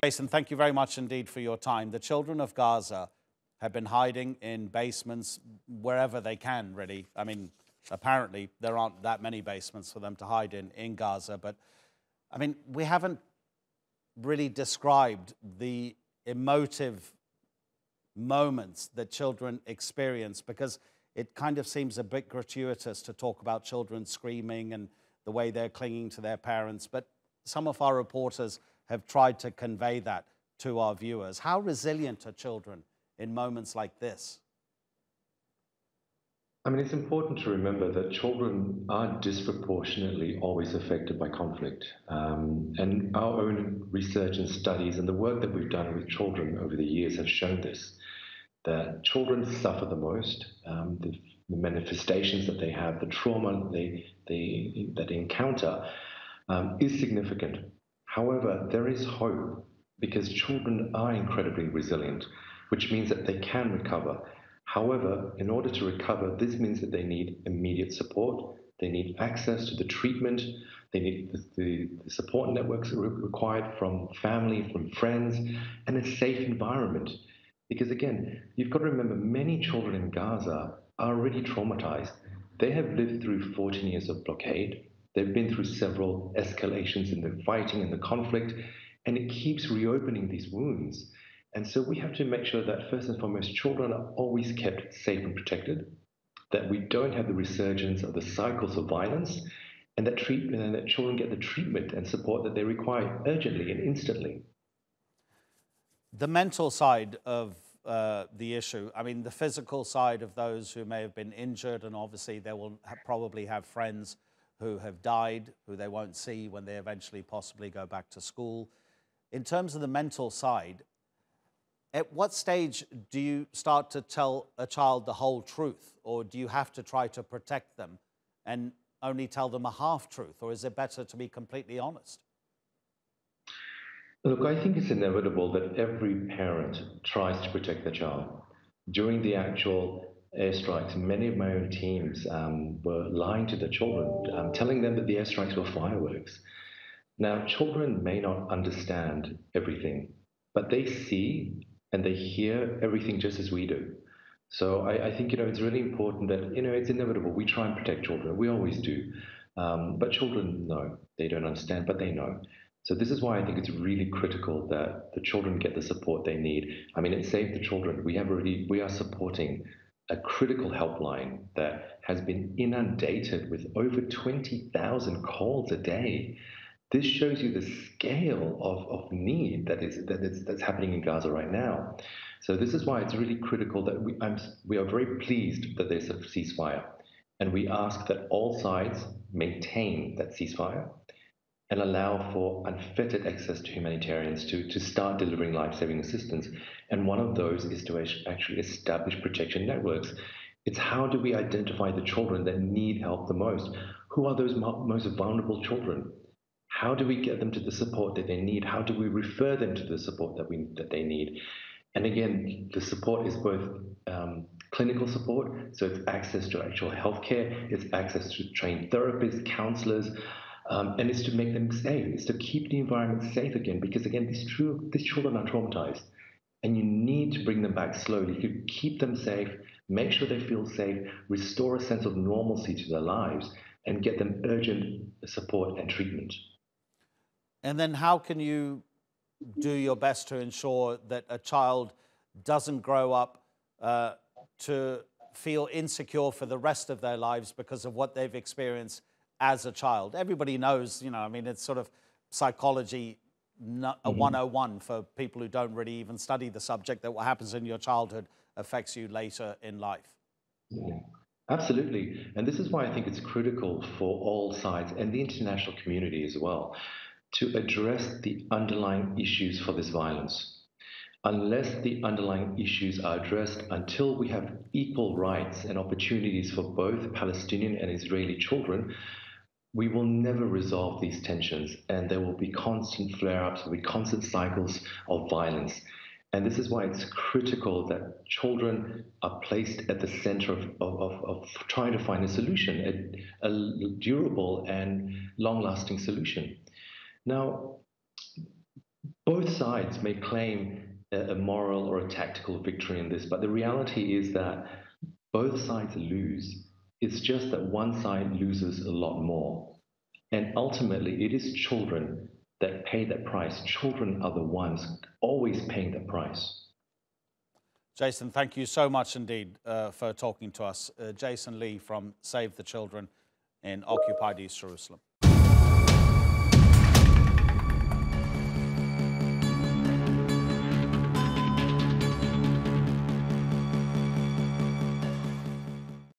Jason, thank you very much indeed for your time. The children of Gaza have been hiding in basements wherever they can, really. I mean, apparently there aren't that many basements for them to hide in Gaza. But, I mean, we haven't really described the emotive moments that children experience, because it kind of seems a bit gratuitous to talk about children screaming and the way they're clinging to their parents. But some of our reporters have tried to convey that to our viewers. How resilient are children in moments like this? I mean, it's important to remember that children are disproportionately always affected by conflict. And our own research and studies and the work that we've done with children over the years have shown this, that children suffer the most, the manifestations that they have, the trauma that they encounter is significant. However, there is hope because children are incredibly resilient, which means that they can recover. However, in order to recover, this means that they need immediate support, they need access to the treatment, they need the support networks required from family, from friends, and a safe environment. Because again, you've got to remember many children in Gaza are already traumatized. They have lived through 14 years of blockade. They've been through several escalations in the fighting and the conflict, and it keeps reopening these wounds. And so we have to make sure that first and foremost, children are always kept safe and protected, that we don't have the resurgence of the cycles of violence, and that treatment and that children get the treatment and support that they require urgently and instantly. The mental side of the issue, I mean, the physical side of those who may have been injured, and obviously they will probably have friends who have died, who they won't see when they eventually possibly go back to school. In terms of the mental side, at what stage do you start to tell a child the whole truth, or do you have to try to protect them and only tell them a half-truth, or is it better to be completely honest? Look, I think it's inevitable that every parent tries to protect their child. During the actual airstrikes, many of my own teams were lying to their children, telling them that the airstrikes were fireworks. Now, children may not understand everything, but they see and they hear everything just as we do. So I think, it's really important that, it's inevitable. We try and protect children. We always do. But children know. They don't understand, but they know. So this is why I think it's really critical that the children get the support they need. I mean, at Save the Children, we are supporting a critical helpline that has been inundated with over 20,000 calls a day. This shows you the scale of need that's happening in Gaza right now. So this is why it's really critical that we are very pleased that there's a ceasefire, and we ask that all sides maintain that ceasefire and allow for unfettered access to humanitarians to start delivering life-saving assistance. And one of those is to actually establish protection networks. It's how do we identify the children that need help the most? Who are those most vulnerable children? How do we get them to the support that they need? How do we refer them to the support that they need? And again, the support is both clinical support, so it's access to actual healthcare, it's access to trained therapists, counselors, and it's to make them safe. It's to keep the environment safe again, because again, these children are traumatized, and you need to bring them back slowly. You keep them safe, make sure they feel safe, restore a sense of normalcy to their lives, and get them urgent support and treatment. And then how can you do your best to ensure that a child doesn't grow up to feel insecure for the rest of their lives because of what they've experienced as a child? Everybody knows, I mean, it's sort of psychology 101 for people who don't really even study the subject, that what happens in your childhood affects you later in life. Yeah. Absolutely. And this is why I think it's critical for all sides and the international community as well to address the underlying issues for this violence. Unless the underlying issues are addressed, until we have equal rights and opportunities for both Palestinian and Israeli children, we will never resolve these tensions, and there will be constant flare-ups, there will be constant cycles of violence. And this is why it's critical that children are placed at the center of trying to find a solution, a durable and long-lasting solution. Now, Both sides may claim a moral or a tactical victory in this, but the reality is that both sides lose. It's just that one side loses a lot more. And ultimately, it is children that pay that price. Children are the ones always paying the price. Jason, thank you so much indeed for talking to us. Jason Lee from Save the Children in occupied East Jerusalem.